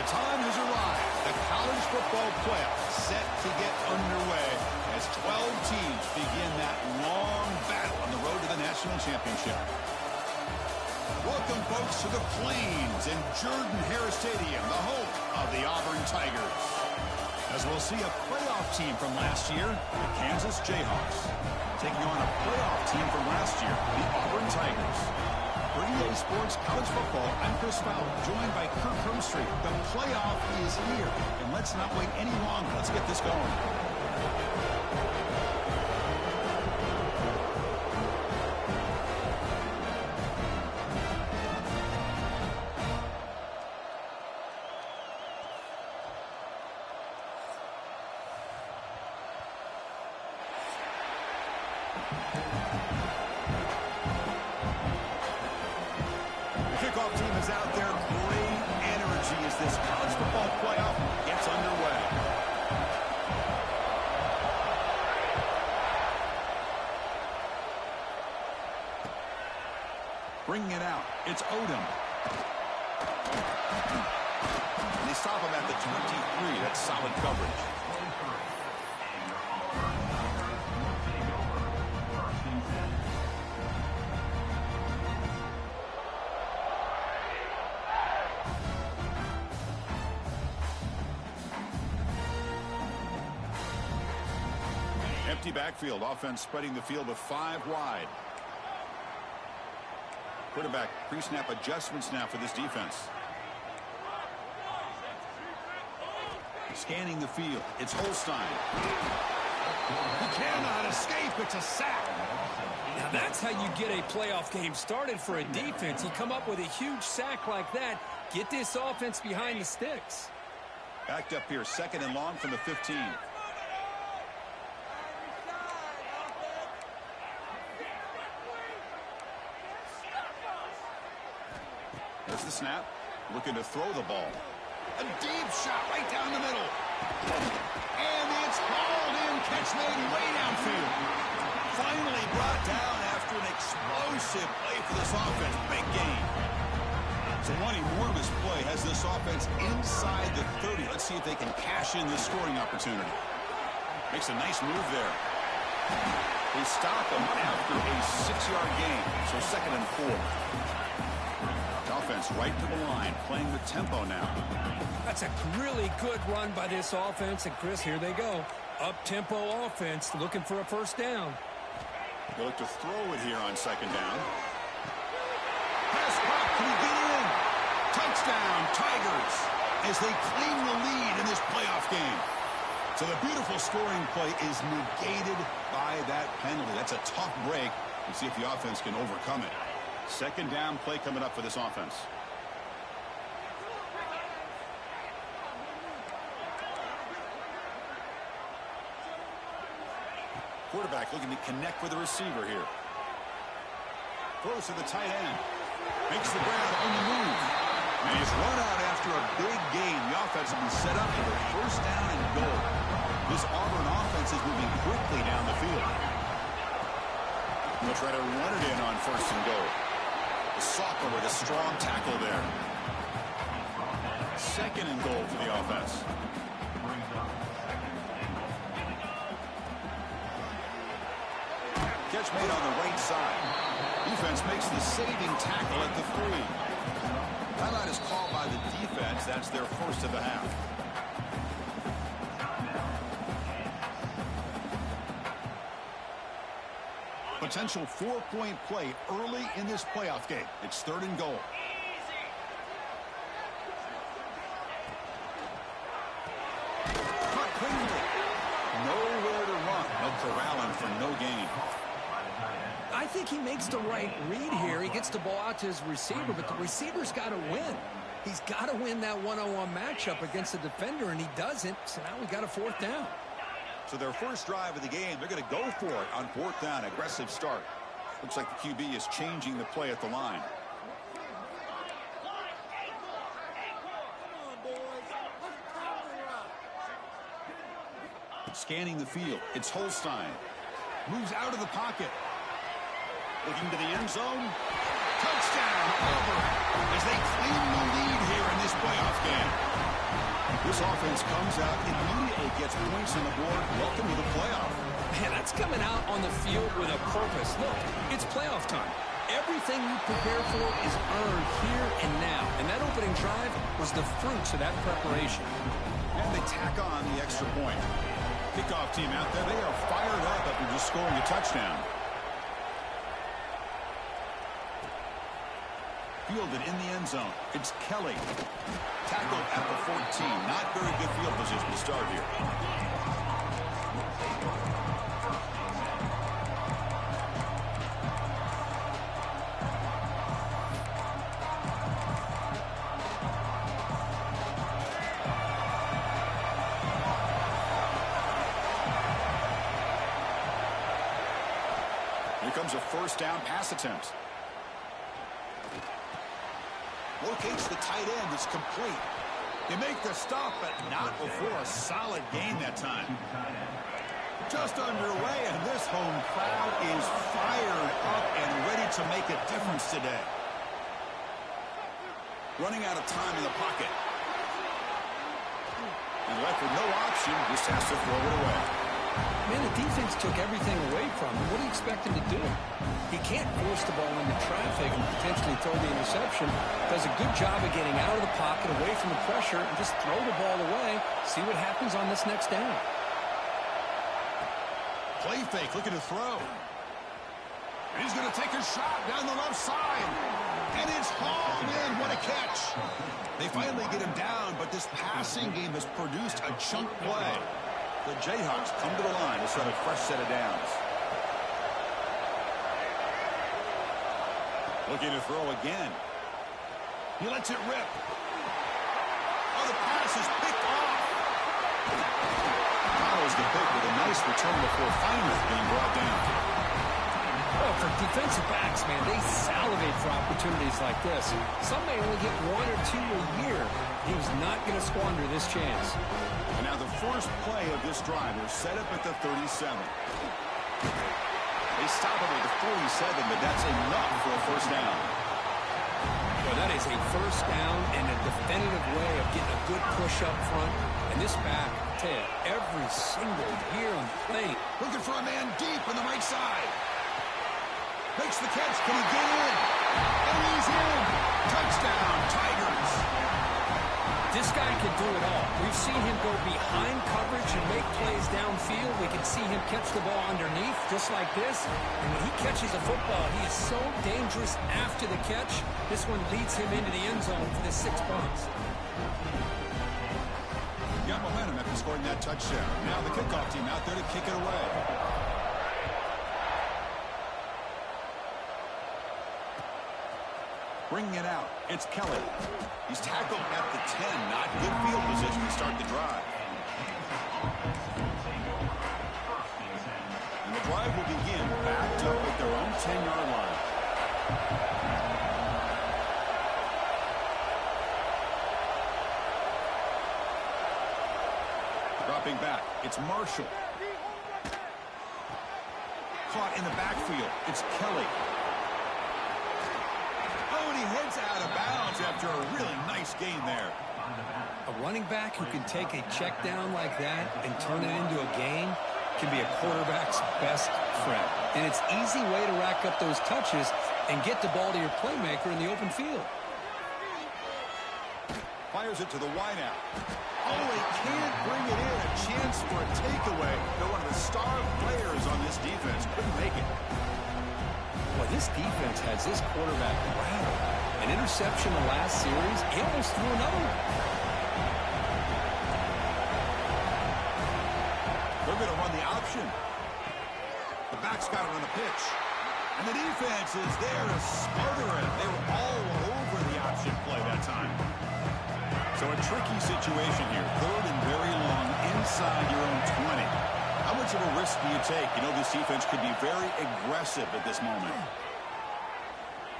time has arrived. The college football playoff set to get underway as 12 teams begin that long battle on the road to the national championship. Welcome, folks, to the Plains in Jordan-Hare Stadium, the home of the Auburn Tigers. As we'll see a playoff team from last year, the Kansas Jayhawks, taking on a playoff team from last year, the Auburn Tigers. For EA Sports College Football, I'm Chris Fowler, joined by Kirk Hermstreet. The playoff is here, and let's not wait any longer. Let's get this going. Kickoff team is out there. Great energy as this college football playoff gets underway. Bringing it out, it's Odom. And they stop him at the 23. That's solid coverage. Empty backfield, offense spreading the field with 5 wide. Quarterback pre-snap adjustments now for this defense. Scanning the field, it's Holstein. He cannot escape, it's a sack. Now that's how you get a playoff game started for a defense. You come up with a huge sack like that, get this offense behind the sticks. Backed up here, 2nd and long from the 15. There's the snap. Looking to throw the ball. A deep shot right down the middle. And it's hauled in. Catch made way downfield. Finally brought down after an explosive play for this offense. Big gain. So one enormous play has this offense inside the 30. Let's see if they can cash in this scoring opportunity. Makes a nice move there. They stop him after a 6-yard gain. So 2nd and 4. Offense right to the line, playing with tempo now. That's a really good run by this offense. And, Chris, here they go. Up-tempo offense looking for a first down. They look to throw it here on 2nd down. Pass caught. Can he get in? Touchdown, Tigers, as they claim the lead in this playoff game. So the beautiful scoring play is negated by that penalty. That's a tough break. Let's see if the offense can overcome it. 2nd down play coming up for this offense. Quarterback looking to connect with the receiver here. Throws to the tight end. Makes the ground on the move. And he's run out after a big gain. The offense will be set up for the first down and goal. This Auburn offense is moving quickly down the field. They'll try to run it in on 1st and goal. Soccer with a strong tackle there. 2nd and goal for the offense. Catch made on the right side. Defense makes the saving tackle at the 3. Timeout is called by the defense. That's their first of the half. Potential 4-point play early in this playoff game. It's 3rd and goal. Caught cleanly. Nowhere to run. No corralling for no gain. I think he makes the right read here. He gets the ball out to his receiver, but the receiver's got to win. He's got to win that one-on-one matchup against the defender, and he doesn't. So now we got a 4th down. So their first drive of the game, they're going to go for it on 4th down. Aggressive start. Looks like the QB is changing the play at the line. Scanning the field, it's Holstein. Moves out of the pocket. Looking to the end zone. Touchdown, Auburn, as they claim the lead here in this playoff game. This offense comes out, immediately gets points on the board. Welcome to the playoff. Man, that's coming out on the field with a purpose. Look, it's playoff time. Everything you prepare for is earned here and now. And that opening drive was the fruits of that preparation. And they tack on the extra point. Kickoff team out there, they are fired up after just scoring a touchdown. Fielded in the end zone. It's Kelly. Tackled at the 14. Not very good field position to start here. Here comes a first down pass attempt. Locates the tight end. It's complete. They make the stop, but not before a solid gain that time. Just underway, and this home crowd is fired up and ready to make a difference today. Running out of time in the pocket. And left with no option, just has to throw it away. Man, the defense took everything away from him. What do you expect him to do? He can't force the ball into traffic and potentially throw the interception. Does a good job of getting out of the pocket, away from the pressure, and just throw the ball away. See what happens on this next down. Play fake, looking to throw. And he's going to take a shot down the left side. And it's hauled in. What a catch. They finally get him down, but this passing game has produced a chunk play. The Jayhawks come to the line to start a fresh set of downs. Looking to throw again. He lets it rip. Oh, the pass is picked off. Follows the pick with a nice return before finally being brought down. Oh, for defensive backs, man, they salivate for opportunities like this. Some may only get one or two a year. He was not going to squander this chance. And now the first play of this drive is set up at the 37. They stop him at the 47, but that's enough for a first down. Well, that is a first down and a definitive way of getting a good push up front. And this back, I tell you, every single year on the play. Looking for a man deep on the right side. Makes the catch. Can he get in? And he's in. Touchdown, Tigers. This guy can do it all. We've seen him go behind coverage and make plays downfield. We can see him catch the ball underneath just like this. And when he catches a football, he is so dangerous after the catch. This one leads him into the end zone for the 6 points. Got momentum after scoring that touchdown. Now the kickoff team out there to kick it away. Bringing it out, it's Kelly. He's tackled at the 10. Not good field position to start the drive. And the drive will begin backed up at their own 10-yard line. Dropping back, it's Marshall. Caught in the backfield, it's Kelly. He heads out of bounds after a really nice gain there. A running back who can take a check down like that and turn it into a gain can be a quarterback's best friend. And it's an easy way to rack up those touches and get the ball to your playmaker in the open field. Fires it to the wideout. Oh, he can't bring it in. A chance for a takeaway. They're one of the star players on this defense. Couldn't make it. Well, this defense has this quarterback rattled. An interception the last series, he almost threw another one. They're going to run the option. The back's got it on the pitch. And the defense is there to smother it. They were all over the option play that time. So a tricky situation here. 3rd and very long inside your own 20. How much of a risk do you take? You know this defense could be very aggressive at this moment.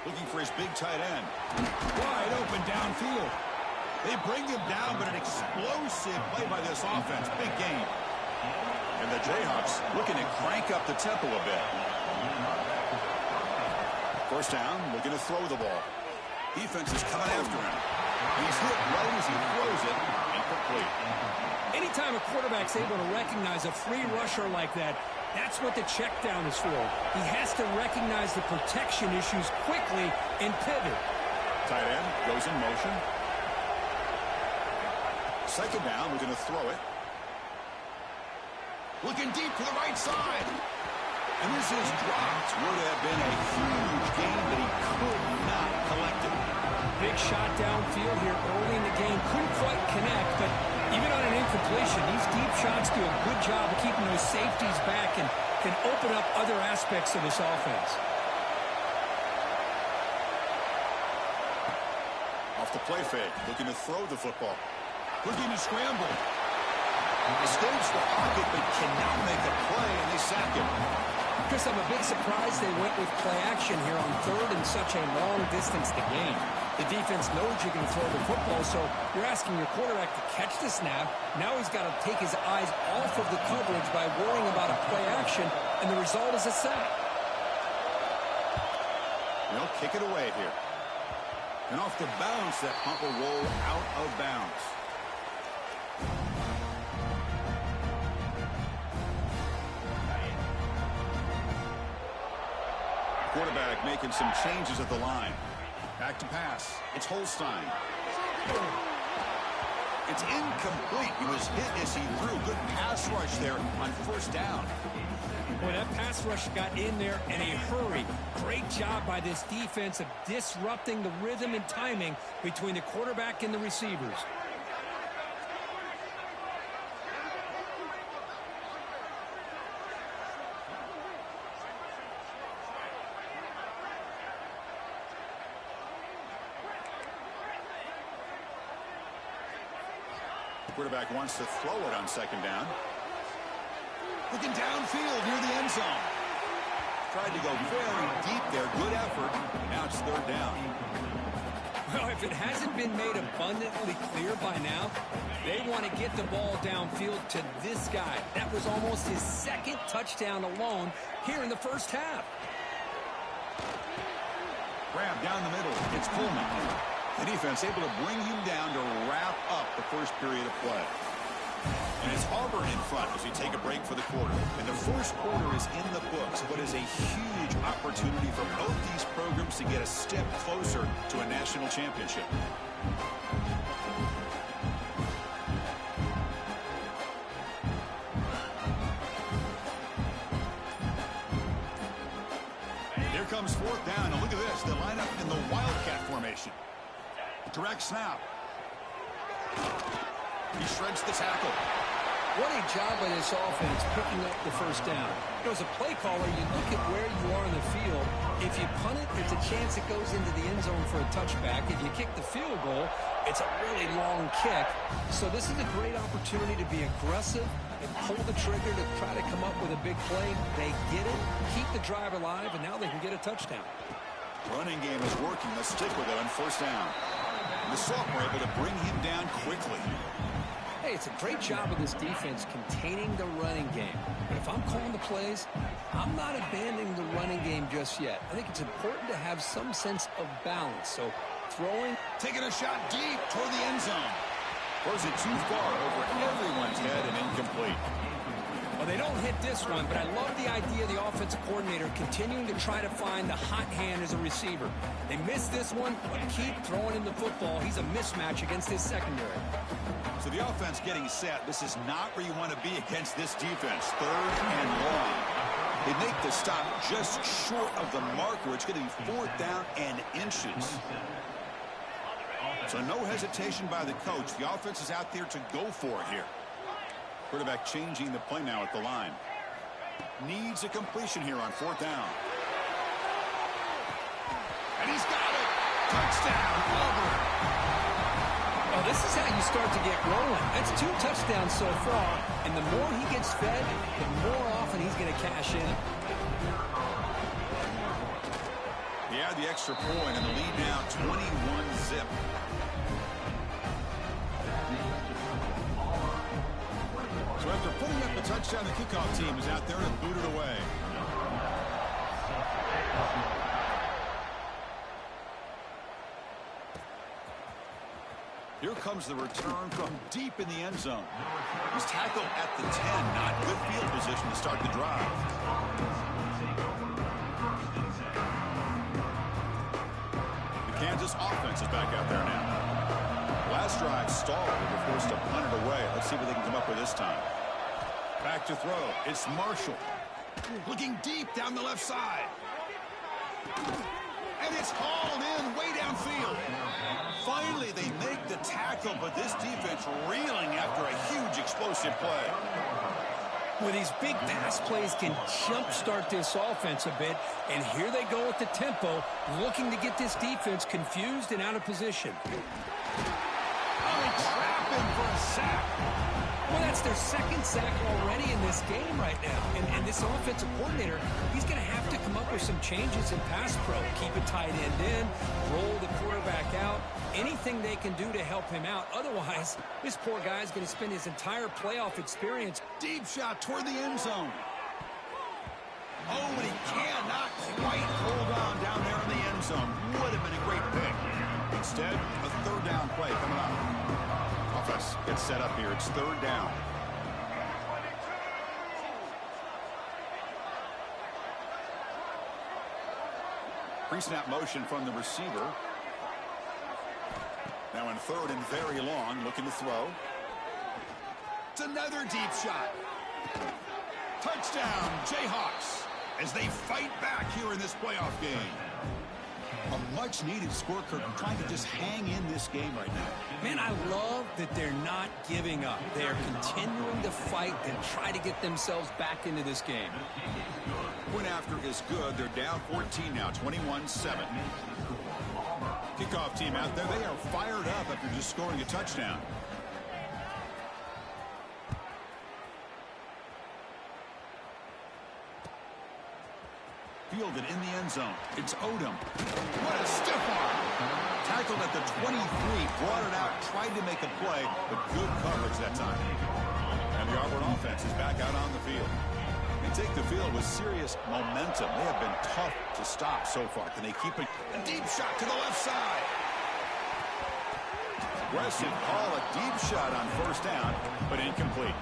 Looking for his big tight end. Wide open downfield. They bring him down, but an explosive play by this offense. Big game. And the Jayhawks looking to crank up the tempo a bit. First down, looking to throw the ball. Defense is coming after him. He's hit right as he throws it, and incomplete. Anytime a quarterback's able to recognize a free rusher like that, that's what the check down is for. He has to recognize the protection issues quickly and pivot. Tight end goes in motion. Second down, we're going to throw it. Looking deep to the right side. And this is dropped. Would have been a huge gain, but he could not collect it. Big shot downfield here early in the game. Couldn't quite connect, but even on an incompletion, these deep shots do a good job of keeping those safeties back and can open up other aspects of this offense. Off the play fake, looking to throw the football. Looking to scramble. Escapes the pocket, but cannot make a play, and they sack him. Chris, I'm a bit surprised they went with play action here on third and such a long distance to gain. The defense knows you're going to throw the football, so you're asking your quarterback to catch the snap. Now he's got to take his eyes off of the coverage by worrying about a play action, and the result is a sack. They'll kick it away here. And off the bounce, that punt will roll out of bounds. Quarterback making some changes at the line. Back to pass. It's Holstein. It's incomplete. He was hit as he threw. Good pass rush there on first down. Boy, that pass rush got in there in a hurry. Great job by this defense of disrupting the rhythm and timing between the quarterback and the receivers. Quarterback wants to throw it on second down. Looking downfield near the end zone. Tried to go very deep there. Good effort. Now it's third down. Well, if it hasn't been made abundantly clear by now, they want to get the ball downfield to this guy. That was almost his second touchdown alone here in the first half. Grab down the middle. It's Pullman. The defense able to bring him down to wrap up the first period of play. And it's Auburn in front as we take a break for the quarter. And the first quarter is in the books, but is a huge opportunity for both these programs to get a step closer to a national championship. Here comes fourth down, and look at this. They line up in the Wildcat formation. Direct snap. He shreds the tackle. What a job by this offense picking up the first down. You know, as a play caller, you look at where you are in the field. If you punt it, there's a chance it goes into the end zone for a touchback. If you kick the field goal, it's a really long kick. So this is a great opportunity to be aggressive and pull the trigger to try to come up with a big play. They get it, keep the drive alive, and now they can get a touchdown. Running game is working. Let's stick with it on first down. The sophomore able to bring him down quickly. Hey, it's a great job of this defense containing the running game. But if I'm calling the plays, I'm not abandoning the running game just yet. I think it's important to have some sense of balance. So throwing. Taking a shot deep toward the end zone. Throws it too far over everyone's head and incomplete. Well, they don't hit this one, but I love the idea of the offensive coordinator continuing to try to find the hot hand as a receiver. They missed this one, but keep throwing him the football. He's a mismatch against his secondary. So the offense getting set. This is not where you want to be against this defense. Third and long. They make the stop just short of the marker. It's going to be fourth down and inches. So no hesitation by the coach. The offense is out there to go for it here. Quarterback changing the play now at the line. Needs a completion here on fourth down. And he's got it. Touchdown, Auburn. Well, this is how you start to get rolling. That's 2 touchdowns so far, and the more he gets fed, the more often he's going to cash in. He had the extra point, and the lead now 21-zip. So after putting up a touchdown, the kickoff team is out there to boot it away. Here comes the return from deep in the end zone. He's tackled at the 10. Not good field position to start the drive. The Kansas offense is back out there now. Last drive stalled. They were forced to punt it away. Let's see what they can come up with this time. Back to throw. It's Marshall. Looking deep down the left side. And it's hauled in way downfield. Finally, they make the tackle, but this defense reeling after a huge explosive play. Well, these big pass plays can jumpstart this offense a bit, and here they go with the tempo, looking to get this defense confused and out of position. Oh, trap him for a sack. Well, that's their second sack already in this game right now. And this offensive coordinator, he's going to have to come up with some changes in pass pro. Keep a tight end in, roll the quarterback out, anything they can do to help him out. Otherwise, this poor guy is going to spend his entire playoff experience. Deep shot toward the end zone. Oh, and he cannot quite hold on down there in the end zone. Would have been a great pick. Instead, a third down play coming up. Offense gets set up here. It's third down. Pre-snap motion from the receiver. Now in third and very long, looking to throw. It's another deep shot. Touchdown, Jayhawks, as they fight back here in this playoff game. A much-needed score, Kirk. I'm trying to just hang in this game right now. Man, I love that they're not giving up. They are continuing to fight and try to get themselves back into this game. Point after is good. They're down 14 now, 21-7. Kickoff team out there. They are fired up after just scoring a touchdown. Fielded in the end zone. It's Odom. What a stiff arm. Tackled at the 23. Brought it out. Tried to make a play, but good coverage that time. And the Auburn offense is back out on the field. They take the field with serious momentum. They have been tough to stop so far. Can they keep it? A deep shot to the left side. Aggressive call. A deep shot on first down, but incomplete.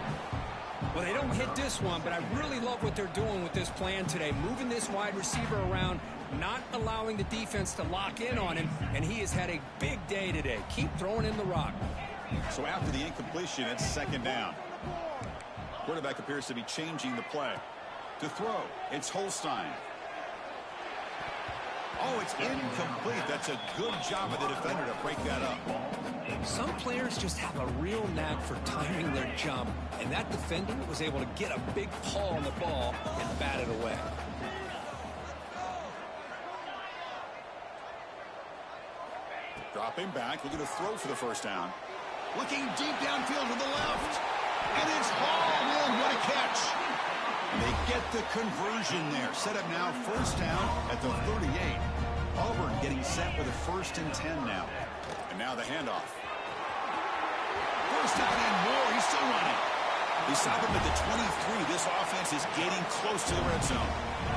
Well, they don't hit this one, but I really love what they're doing with this plan today. Moving this wide receiver around, not allowing the defense to lock in on him, and he has had a big day today. Keep throwing in the rock. So after the incompletion, it's second down. Quarterback appears to be changing the play. To throw, it's Holstein. Oh, it's incomplete. That's a good job of the defender to break that up. Some players just have a real knack for timing their jump, and that defender was able to get a big paw on the ball and bat it away. Dropping back, looking to throw for the first down. Looking deep downfield to the left. And it's hauled in. What a catch. They get the conversion there. Set up now, first down at the 38. Auburn getting set for the 1st and 10 now. And now the handoff. First down and more. He's still running. They stop him at the 23. This offense is getting close to the red zone.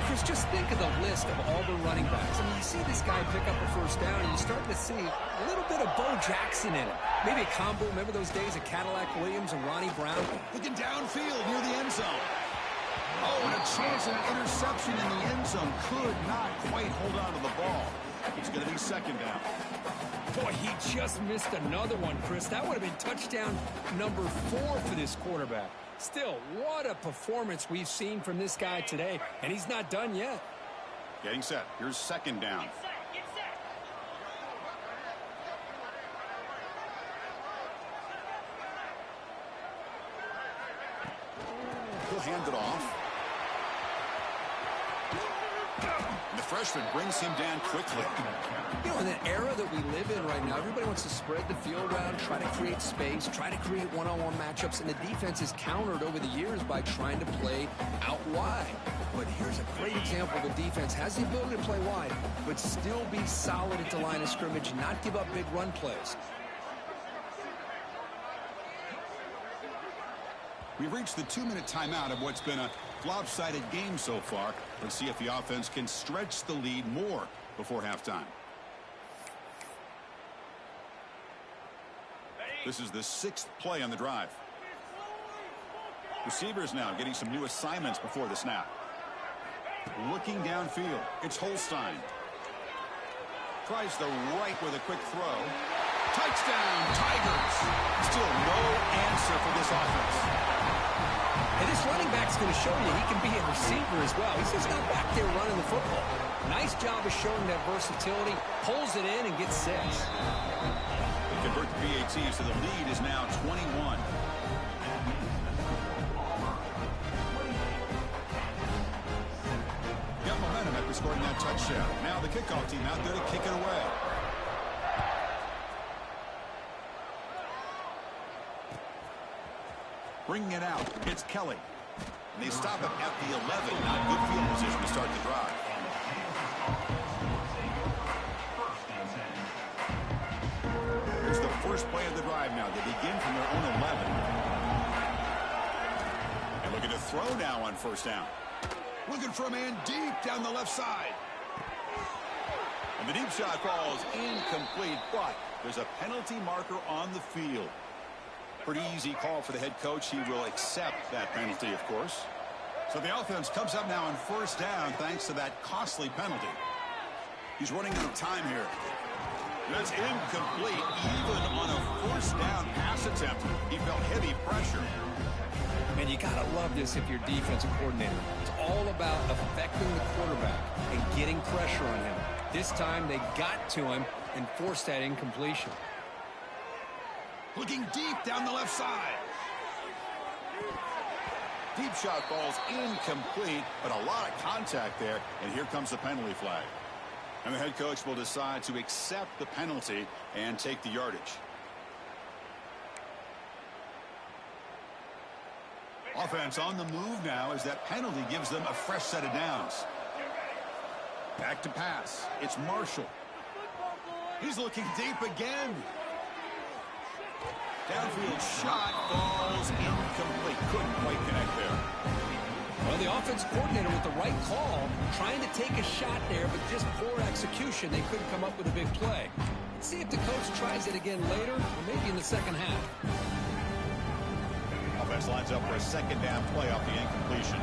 Chris, just think of the list of Auburn running backs. I mean, you see this guy pick up a first down, and you start to see a little bit of Bo Jackson in it. Maybe a combo. Remember those days of Cadillac Williams and Ronnie Brown? Looking downfield near the end zone. Oh, and a chance at an interception in the end zone. Could not quite hold on to the ball. It's going to be second down. Boy, he just missed another one, Chris. That would have been touchdown number 4 for this quarterback. Still, what a performance we've seen from this guy today, and he's not done yet. Getting set. Here's second down. He'll hand it off. And the freshman brings him down quickly. You know, in the era that we live in right now, everybody wants to spread the field around, try to create space, try to create one-on-one matchups, and the defense is countered over the years by trying to play out wide. But here's a great example. The defense has the ability to play wide, but still be solid at the line of scrimmage, not give up big run plays. We've reached the 2-minute timeout of what's been a lopsided game so far. Let's see if the offense can stretch the lead more before halftime. This is the 6th play on the drive. Receivers now getting some new assignments before the snap. Looking downfield. It's Holstein. Tries the right with a quick throw. Touchdown, Tigers. Still no answer for this offense. And this running back's going to show you he can be a receiver as well. He's just not back there running the football. Nice job of showing that versatility. Pulls it in and gets 6. They convert the PAT, so the lead is now 21. Got momentum after scoring that touchdown. Now the kickoff team out there to kick it away. Bringing it out, it's Kelly. And they stop him at the 11. Not good field position to start the drive. Here's the first play of the drive now. They begin from their own 11. And looking to throw now on first down. Looking for a man deep down the left side. And the deep shot falls incomplete, but there's a penalty marker on the field. Pretty easy call for the head coach. He will accept that penalty, of course. So the offense comes up now on first down thanks to that costly penalty. He's running out of time here. That's incomplete. Even on a first down pass attempt, he felt heavy pressure. Man, you got to love this if you're defensive coordinator. It's all about affecting the quarterback and getting pressure on him. This time they got to him and forced that incompletion. Looking deep down the left side. Deep shot falls incomplete, but a lot of contact there, and here comes the penalty flag. And the head coach will decide to accept the penalty and take the yardage. Offense on the move now as that penalty gives them a fresh set of downs. Back to pass. It's Marshall. He's looking deep again. Downfield shot falls incomplete. Couldn't quite connect there. Well, the offense coordinator with the right call, trying to take a shot there, but just poor execution. They couldn't come up with a big play. Let's see if the coach tries it again later, or maybe in the second half. Offense lines up for a second down play off the incompletion.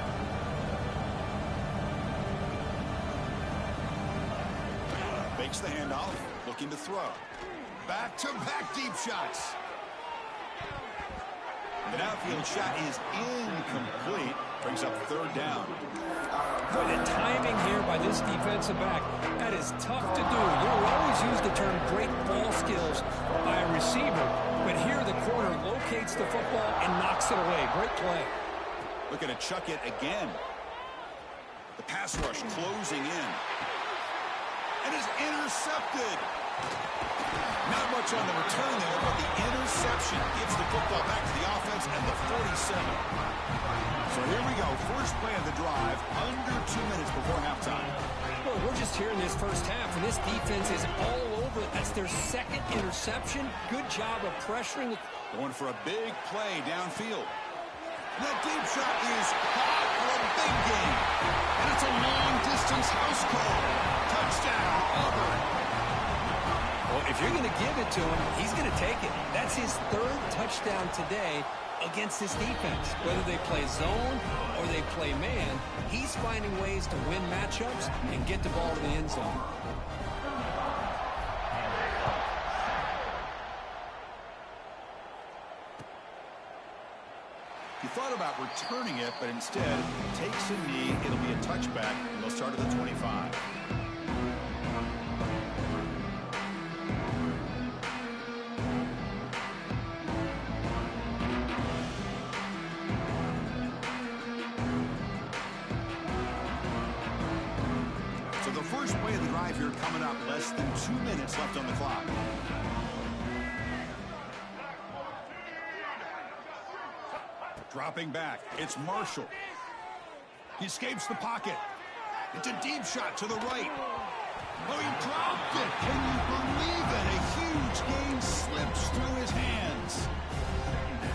Fakes the handoff, looking to throw. Back-to-back deep shots. The downfield shot is incomplete. Brings up third down. Boy, the timing here by this defensive back, that is tough to do. You know, we always use the term great ball skills by a receiver, but here the corner locates the football and knocks it away. Great play. Looking to chuck it again. The pass rush closing in. And is intercepted. Not much on the return there, but the interception gives the football back to the offense at the 47. So here we go. First play of the drive, under 2 minutes before halftime. Well, we're just here in this first half, and this defense is all over it. That's their second interception. Good job of pressuring. Going for a big play downfield. That deep shot is caught for a big game. And it's a long-distance house call. Touchdown, Auburn. Well, if you're going to give it to him, he's going to take it. That's his third touchdown today against this defense. Whether they play zone or they play man, he's finding ways to win matchups and get the ball to the end zone. He thought about returning it, but instead takes a knee. It'll be a touchback, and they'll start at the 25. So the first play of the drive here coming up, less than 2 minutes left on the clock. Dropping back, it's Marshall. He escapes the pocket. It's a deep shot to the right. Oh, he dropped it. Can you believe it? A huge gain slips through his hands.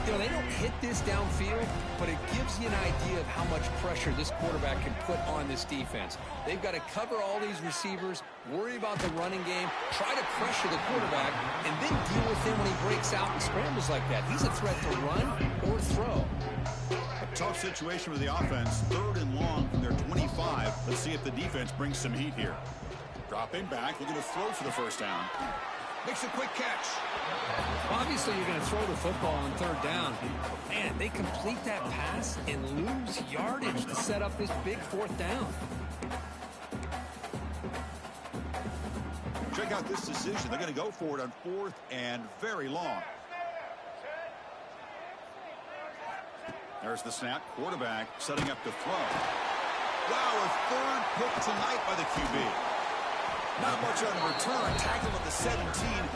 You know, know, they don't hit this downfield, but it gives you an idea of how much pressure this quarterback can put on this defense. They've got to cover all these receivers, worry about the running game, try to pressure the quarterback, and then deal with him when he breaks out and scrambles like that. He's a threat to run or throw. A tough situation with the offense. 3rd and long from their 25. Let's see if the defense brings some heat here. Dropping back, looking to throw for the first down. Makes a quick catch. Obviously, you're going to throw the football on 3rd down. Man, they complete that pass and lose yardage to set up this big 4th down. Check out this decision. They're going to go for it on 4th and very long. There's the snap. Quarterback setting up to throw. Wow, a 3rd pick tonight by the QB. Not much on the return. Tackled at the 17,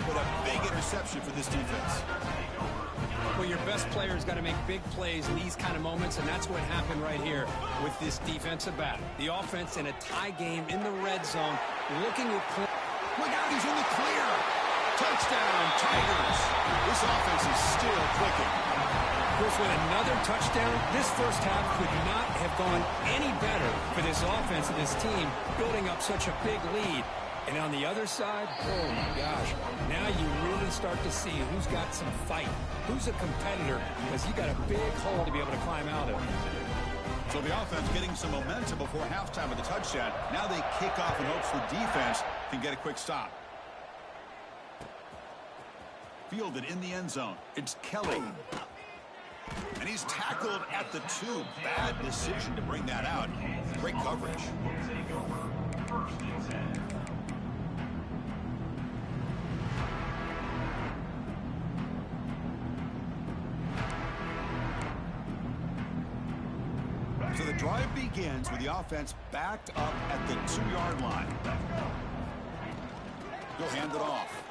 but a big interception for this defense. Well, your best player's got to make big plays in these kind of moments, and that's what happened right here with this defensive back. The offense in a tie game in the red zone, looking at... Look out, he's in the clear. Touchdown, Tigers. This offense is still clicking. Of course, with another touchdown, this first half could not have gone any better for this offense and this team, building up such a big lead. And on the other side, oh my gosh, now you really start to see who's got some fight, who's a competitor, because you got a big hole to be able to climb out of. So the offense getting some momentum before halftime with the touchdown. Now they kick off in hopes the defense can get a quick stop. Fielded in the end zone. It's Kelly. And he's tackled at the 2. Bad decision to bring that out. Great coverage. So the drive begins with the offense backed up at the 2-yard line. He'll hand it off.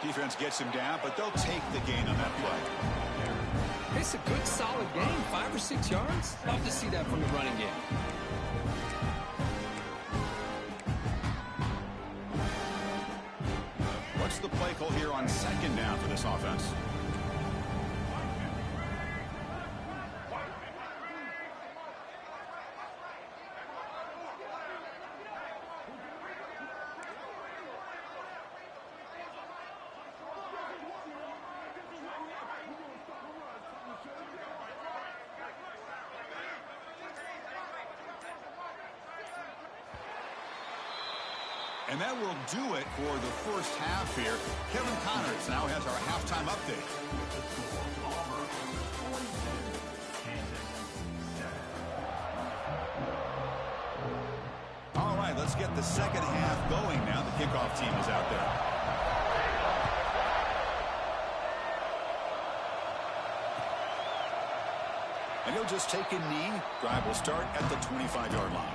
Defense gets him down, but they'll take the gain on that play. It's a good, solid game. 5 or 6 yards. Love to see that from the running game. What's the play call here on 2nd down for this offense? And that will do it for the first half here. Kevin Connors now has our halftime update. All right, let's get the second half going now. The kickoff team is out there. And he'll just take a knee. Drive will start at the 25-yard line.